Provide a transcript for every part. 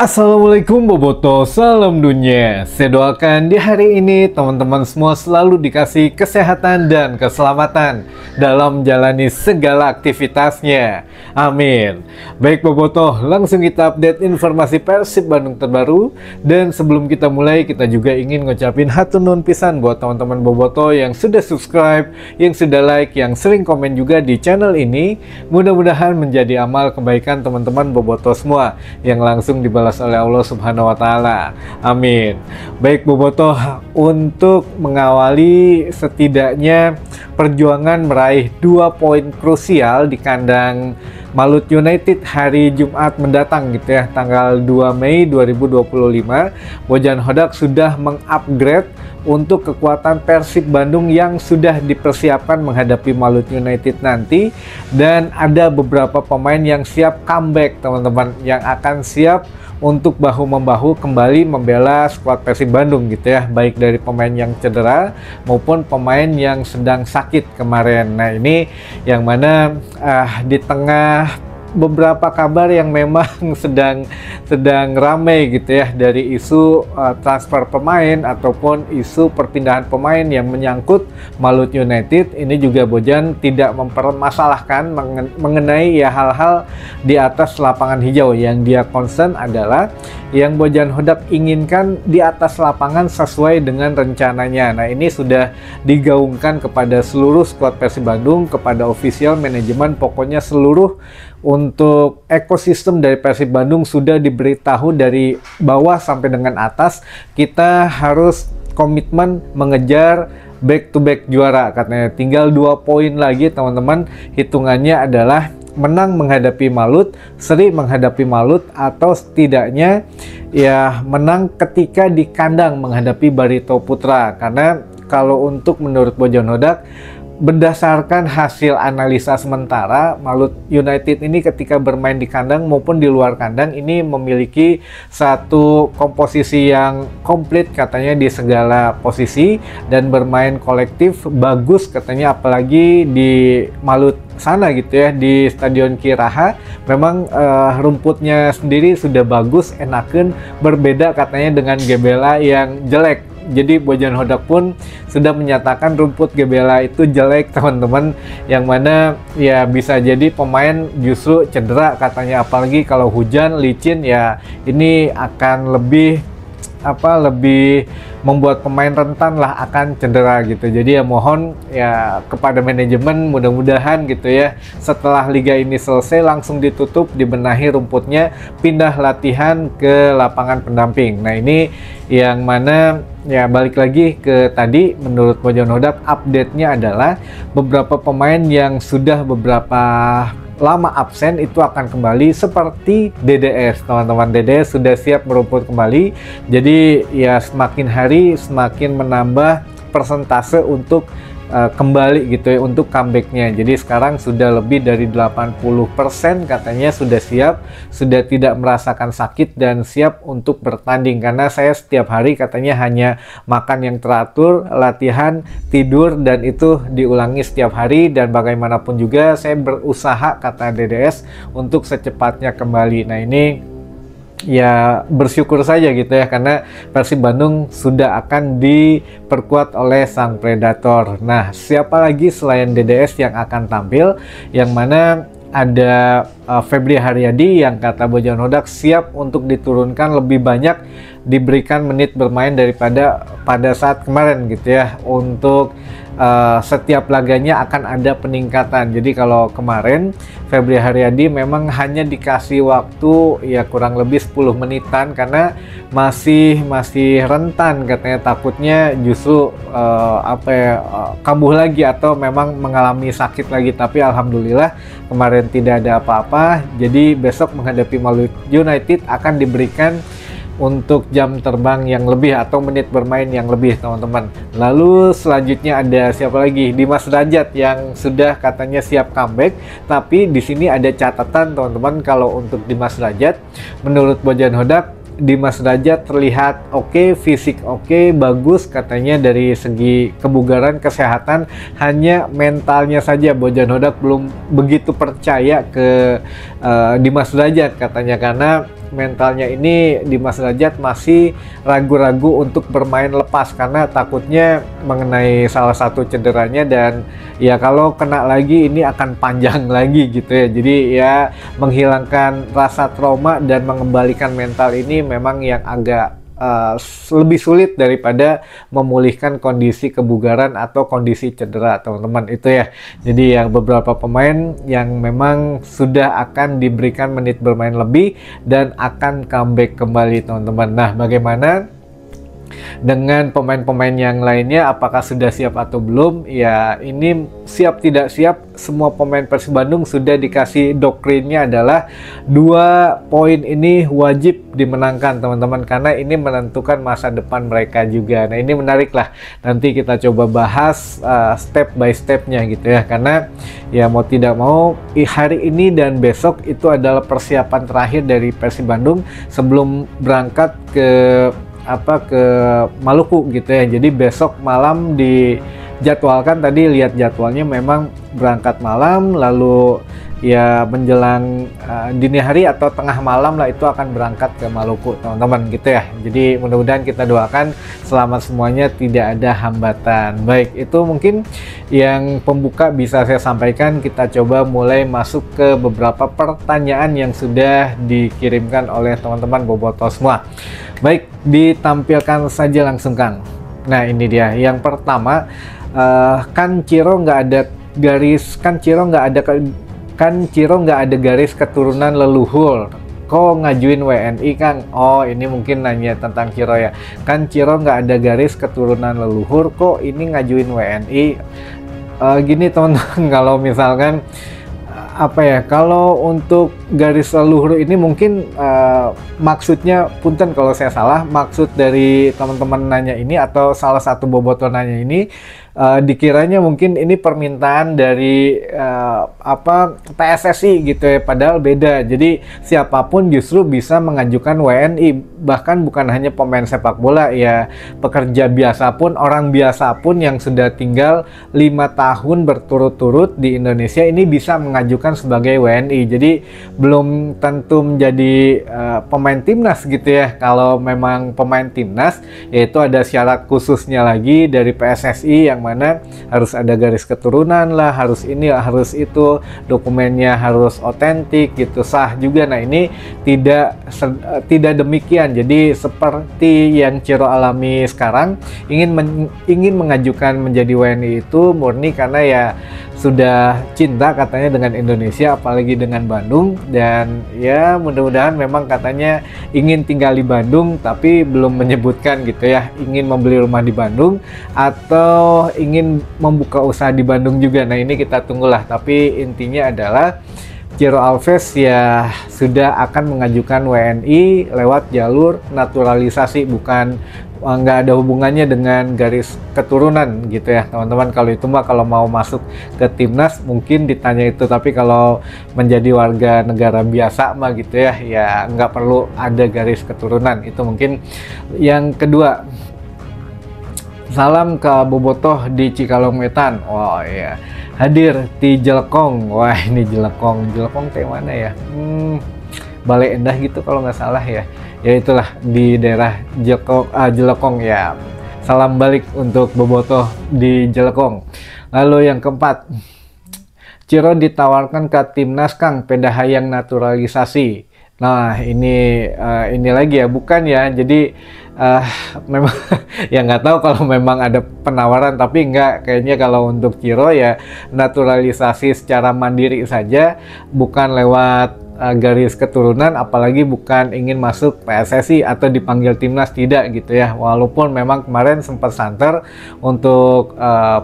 Assalamualaikum Boboto, salam dunia. Saya doakan di hari ini teman-teman semua selalu dikasih kesehatan dan keselamatan dalam menjalani segala aktivitasnya. Amin. Baik Boboto, langsung kita update informasi Persib Bandung terbaru. Dan sebelum kita mulai, kita juga ingin ngucapin hatur nuhun pisan buat teman-teman Boboto yang sudah subscribe, yang sudah like, yang sering komen juga di channel ini. Mudah-mudahan menjadi amal kebaikan teman-teman Boboto semua yang langsung dibalas oleh Allah Subhanahu wa taala. Amin. Baik Boboto, untuk mengawali setidaknya perjuangan meraih 2 poin krusial di kandang Malut United hari Jumat mendatang gitu ya, tanggal 2 Mei 2025, Bojan Hodak sudah mengupgrade untuk kekuatan Persib Bandung yang sudah dipersiapkan menghadapi Malut United nanti, dan ada beberapa pemain yang siap comeback teman-teman, yang akan siap untuk bahu-membahu kembali membela skuad Persib Bandung gitu ya, baik dari pemain yang cedera maupun pemain yang sedang sakit kemarin. Nah ini yang mana di tengah beberapa kabar yang memang sedang ramai gitu ya, dari isu transfer pemain ataupun isu perpindahan pemain yang menyangkut Malut United. Ini juga Bojan tidak mempermasalahkan mengenai ya hal-hal di atas lapangan hijau. Yang dia concern adalah yang Bojan Hodak inginkan di atas lapangan sesuai dengan rencananya. Nah ini sudah digaungkan kepada seluruh skuad Persib Bandung, kepada official manajemen, pokoknya seluruh untuk ekosistem dari Persib Bandung sudah diberitahu dari bawah sampai dengan atas, kita harus komitmen mengejar back to back juara katanya. Tinggal 2 poin lagi teman-teman, hitungannya adalah menang menghadapi Malut, seri menghadapi Malut, atau setidaknya ya menang ketika di kandang menghadapi Barito Putra. Karena kalau untuk menurut Bojan Hodak, berdasarkan hasil analisa sementara, Malut United ini ketika bermain di kandang maupun di luar kandang ini memiliki satu komposisi yang komplit katanya di segala posisi, dan bermain kolektif bagus katanya, apalagi di Malut sana gitu ya, di Stadion Kiraha memang rumputnya sendiri sudah bagus, enaken, berbeda katanya dengan GBLA yang jelek. Jadi Bojan Hodak pun sudah menyatakan rumput GBLA itu jelek teman-teman, yang mana ya bisa jadi pemain justru cedera katanya, apalagi kalau hujan licin ya ini akan lebih membuat pemain rentan lah akan cedera gitu. Jadi ya mohon ya kepada manajemen, mudah-mudahan gitu ya setelah liga ini selesai langsung ditutup, dibenahi rumputnya, pindah latihan ke lapangan pendamping. Nah ini yang mana ya balik lagi ke tadi, menurut Bojan Hodak update-nya adalah beberapa pemain yang sudah beberapa lama absen itu akan kembali, seperti DDS teman-teman. DDS sudah siap merumput kembali, jadi ya semakin hari semakin menambah persentase untuk kembali gitu ya, untuk comebacknya. Jadi sekarang sudah lebih dari 80% katanya sudah siap, sudah tidak merasakan sakit dan siap untuk bertanding. Karena saya setiap hari katanya hanya makan yang teratur, latihan, tidur, dan itu diulangi setiap hari, dan bagaimanapun juga saya berusaha kata DDS untuk secepatnya kembali. Nah ini ya bersyukur saja gitu ya, karena Persib Bandung sudah akan diperkuat oleh sang predator. Nah siapa lagi selain DDS yang akan tampil, yang mana ada Febri Haryadi yang kata Bojan Hodak siap untuk diturunkan, lebih banyak diberikan menit bermain daripada pada saat kemarin gitu ya. Untuk setiap laganya akan ada peningkatan. Jadi kalau kemarin Febri Haryadi memang hanya dikasih waktu ya kurang lebih 10 menitan karena masih rentan katanya, takutnya justru kambuh lagi atau memang mengalami sakit lagi. Tapi alhamdulillah kemarin tidak ada apa-apa. Jadi besok menghadapi Malut United akan diberikan untuk jam terbang yang lebih atau menit bermain yang lebih teman-teman. Lalu selanjutnya ada siapa lagi? Dimas Derajat yang sudah katanya siap comeback. Tapi di sini ada catatan teman-teman, kalau untuk Dimas Derajat menurut Bojan Hodak, Dimas Derajat terlihat oke, fisik oke, bagus katanya dari segi kebugaran, kesehatan, hanya mentalnya saja Bojan Hodak belum begitu percaya ke Dimas Derajat katanya, karena mentalnya ini Dimas Derajat masih ragu-ragu untuk bermain lepas karena takutnya mengenai salah satu cederanya, dan ya kalau kena lagi ini akan panjang lagi gitu ya. Jadi ya menghilangkan rasa trauma dan mengembalikan mental ini memang yang agak lebih sulit daripada memulihkan kondisi kebugaran atau kondisi cedera, teman-teman, itu ya. Jadi yang beberapa pemain yang memang sudah akan diberikan menit bermain lebih dan akan comeback kembali, teman-teman. Nah, bagaimana dengan pemain-pemain yang lainnya, apakah sudah siap atau belum? Ya, ini siap tidak siap, semua pemain Persib Bandung sudah dikasih doktrinnya adalah 2 poin ini wajib dimenangkan, teman-teman, karena ini menentukan masa depan mereka juga. Nah, ini menarik lah, nanti kita coba bahas step by stepnya gitu ya, karena ya mau tidak mau hari ini dan besok itu adalah persiapan terakhir dari Persib Bandung sebelum berangkat ke Maluku gitu ya. Jadi besok malam dijadwalkan, tadi lihat jadwalnya memang berangkat malam, lalu ya menjelang dini hari atau tengah malam lah itu akan berangkat ke Maluku, teman-teman, gitu ya. Jadi mudah-mudahan kita doakan selamat semuanya, tidak ada hambatan. Baik, itu mungkin yang pembuka bisa saya sampaikan. Kita coba mulai masuk ke beberapa pertanyaan yang sudah dikirimkan oleh teman-teman bobotoh semua. Baik, ditampilkan saja langsung, Kang. Nah, ini dia. Yang pertama, kan Ciro nggak ada garis keturunan leluhur. Kok ngajuin WNI, Kang? Oh, ini mungkin nanya tentang Ciro ya. Kan Ciro nggak ada garis keturunan leluhur, kok ini ngajuin WNI? Gini, teman-teman, kalau misalkan kalau untuk garis leluhur ini mungkin maksudnya, punten kalau saya salah, maksud dari teman-teman nanya ini atau salah satu bobotoh nanya ini dikiranya mungkin ini permintaan dari PSSI gitu ya, padahal beda. Jadi siapapun justru bisa mengajukan WNI, bahkan bukan hanya pemain sepak bola ya, pekerja biasa pun, orang biasa pun yang sudah tinggal 5 tahun berturut-turut di Indonesia ini bisa mengajukan sebagai WNI. Jadi belum tentu menjadi pemain timnas gitu ya. Kalau memang pemain timnas, yaitu ada syarat khususnya lagi dari PSSI yang mana harus ada garis keturunan lah, harus ini, harus itu, dokumennya harus otentik gitu, sah juga. Nah, ini tidak demikian. Jadi seperti yang Ciro alami sekarang, ingin mengajukan menjadi WNI itu murni karena ya sudah cinta katanya dengan Indonesia, apalagi dengan Bandung, dan ya mudah-mudahan memang katanya ingin tinggal di Bandung, tapi belum menyebutkan gitu ya, ingin membeli rumah di Bandung atau ingin membuka usaha di Bandung juga. Nah, ini kita tunggulah, tapi intinya adalah Ciro Alves ya sudah akan mengajukan WNI lewat jalur naturalisasi, bukan nggak ada hubungannya dengan garis keturunan gitu ya, teman-teman. Kalau itu mah kalau mau masuk ke timnas mungkin ditanya itu, tapi kalau menjadi warga negara biasa mah gitu ya, ya nggak perlu ada garis keturunan. Itu mungkin yang kedua. Salam ke bobotoh di Cikalong Wetan. Wah, iya. Hadir di Jelekong. Wah, ini Jelekong teh mana ya? Balai Endah gitu kalau nggak salah ya. Ya itulah di daerah Jelekong ya. Salam balik untuk bobotoh di Jelekong. Lalu yang keempat, Ciro ditawarkan ke timnas, Kang, pedahayang naturalisasi. Nah, ini lagi ya, bukan ya. Jadi memang ya nggak tahu kalau memang ada penawaran, tapi nggak, kayaknya kalau untuk Ciro ya naturalisasi secara mandiri saja, bukan lewat garis keturunan, apalagi bukan ingin masuk PSSI atau dipanggil timnas, tidak gitu ya. Walaupun memang kemarin sempat santer untuk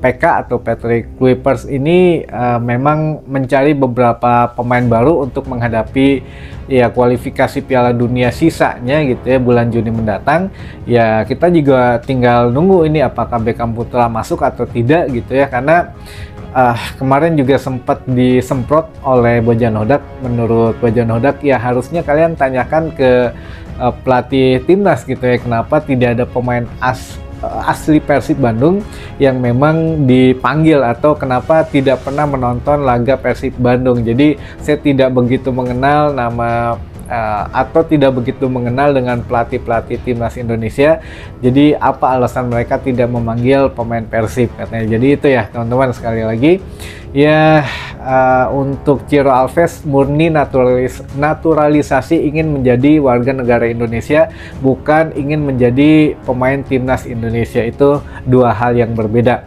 PK atau Patrick Kluivert ini memang mencari beberapa pemain baru untuk menghadapi ya kualifikasi Piala Dunia sisanya gitu ya, bulan Juni mendatang. Ya kita juga tinggal nunggu ini apakah Beckham Putra masuk atau tidak gitu ya, karena kemarin juga sempat disemprot oleh Bojan Hodak. Menurut Bojan Hodak ya harusnya kalian tanyakan ke pelatih timnas gitu ya, kenapa tidak ada pemain asli Persib Bandung yang memang dipanggil, atau kenapa tidak pernah menonton laga Persib Bandung. Jadi saya tidak begitu mengenal nama atau tidak begitu mengenal dengan pelatih-pelatih timnas Indonesia. Jadi apa alasan mereka tidak memanggil pemain Persib katanya. Jadi itu ya teman-teman, sekali lagi ya, untuk Ciro Alves murni naturalisasi ingin menjadi warga negara Indonesia, bukan ingin menjadi pemain timnas Indonesia. Itu dua hal yang berbeda.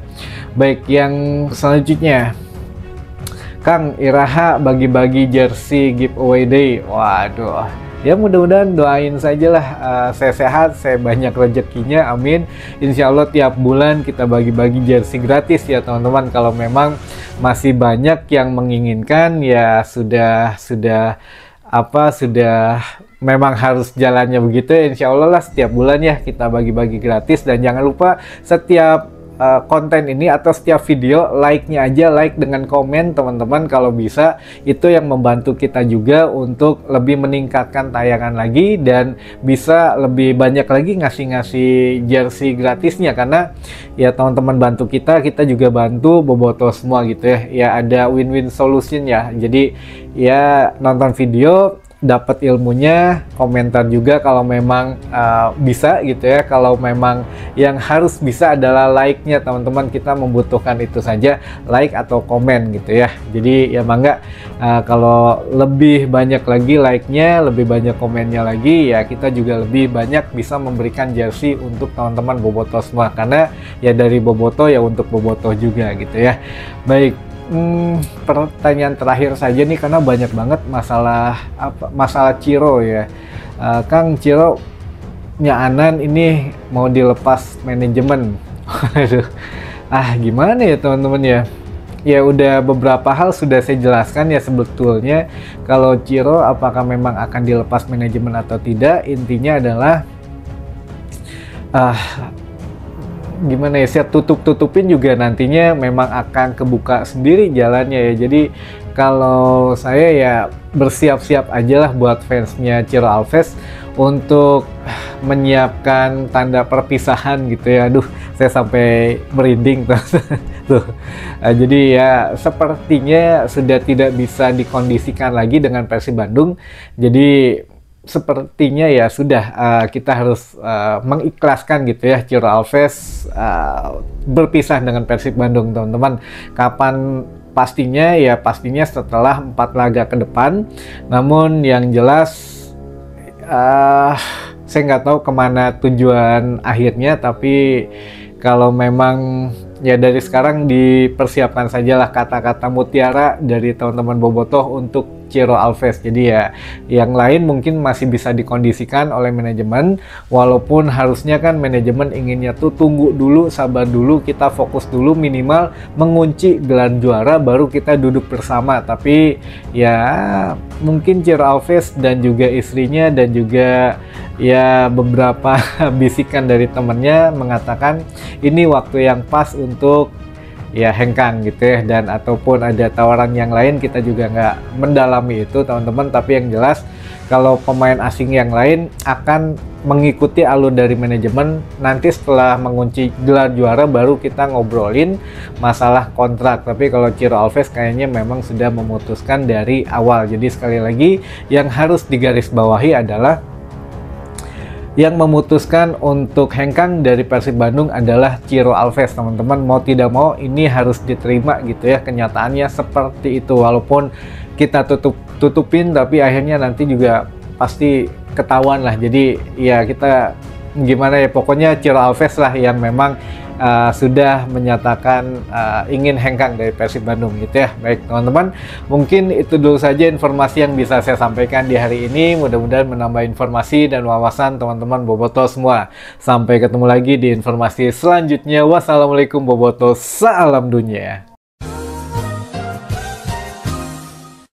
Baik, yang selanjutnya, Kang, Iraha bagi-bagi jersey giveaway day. Waduh, ya mudah-mudahan doain sajalah saya sehat, saya banyak rezekinya, amin. Insya Allah tiap bulan kita bagi-bagi jersey gratis ya teman-teman. Kalau memang masih banyak yang menginginkan, ya sudah memang harus jalannya begitu ya. Insya Allah lah setiap bulan ya kita bagi-bagi gratis. Dan jangan lupa setiap konten ini atau setiap video, like-nya aja, like dengan komen teman-teman kalau bisa. Itu yang membantu kita juga untuk lebih meningkatkan tayangan lagi dan bisa lebih banyak lagi ngasih jersey gratisnya, karena ya teman-teman bantu kita juga bantu Bobotoh semua gitu ya. Ya ada win-win solution ya. Jadi ya nonton video, dapat ilmunya, komentar juga kalau memang bisa gitu ya. Kalau memang yang harus bisa adalah like-nya teman-teman, kita membutuhkan itu saja, like atau komen gitu ya. Jadi ya mangga, kalau lebih banyak lagi like-nya, lebih banyak komennya lagi, ya kita juga lebih banyak bisa memberikan jersey untuk teman-teman Bobotoh semua, karena ya dari Bobotoh ya untuk Bobotoh juga gitu ya. Baik, pertanyaan terakhir saja nih, karena banyak banget masalah Ciro ya. Kang, Ciro Anan ini mau dilepas manajemen. Aduh, gimana ya teman-teman ya. Ya udah beberapa hal sudah saya jelaskan ya sebetulnya. Kalau Ciro apakah memang akan dilepas manajemen atau tidak, intinya adalah gimana ya, saya tutupin juga nantinya memang akan kebuka sendiri jalannya ya. Jadi kalau saya ya bersiap-siap aja lah buat fansnya Ciro Alves untuk menyiapkan tanda perpisahan gitu ya. Aduh, saya sampai merinding tuh. Jadi ya sepertinya sudah tidak bisa dikondisikan lagi dengan Persib Bandung. Jadi sepertinya ya sudah, kita harus mengikhlaskan gitu ya Ciro Alves berpisah dengan Persib Bandung teman-teman. Kapan pastinya? Ya pastinya setelah 4 laga ke depan. Namun yang jelas saya nggak tahu kemana tujuan akhirnya, tapi kalau memang ya dari sekarang dipersiapkan sajalah kata-kata mutiara dari teman-teman Bobotoh untuk Ciro Alves. Jadi ya yang lain mungkin masih bisa dikondisikan oleh manajemen, walaupun harusnya kan manajemen inginnya tuh tunggu dulu, sabar dulu, kita fokus dulu, minimal mengunci gelar juara baru kita duduk bersama. Tapi ya mungkin Ciro Alves dan juga istrinya dan juga ya beberapa bisikan dari temennya mengatakan ini waktu yang pas untuk ya hengkang gitu ya, dan ataupun ada tawaran yang lain, kita juga nggak mendalami itu teman-teman. Tapi yang jelas kalau pemain asing yang lain akan mengikuti alur dari manajemen, nanti setelah mengunci gelar juara baru kita ngobrolin masalah kontrak. Tapi kalau Ciro Alves kayaknya memang sudah memutuskan dari awal. Jadi sekali lagi yang harus digarisbawahi adalah yang memutuskan untuk hengkang dari Persib Bandung adalah Ciro Alves teman-teman. Mau tidak mau ini harus diterima gitu ya, kenyataannya seperti itu. Walaupun kita tutupin, tapi akhirnya nanti juga pasti ketahuan lah. Jadi ya kita gimana ya, pokoknya Ciro Alves lah yang memang sudah menyatakan ingin hengkang dari Persib Bandung gitu ya. Baik teman-teman, mungkin itu dulu saja informasi yang bisa saya sampaikan di hari ini. Mudah-mudahan menambah informasi dan wawasan teman-teman Bobotoh semua. Sampai ketemu lagi di informasi selanjutnya. Wassalamualaikum Bobotoh, salam dunia.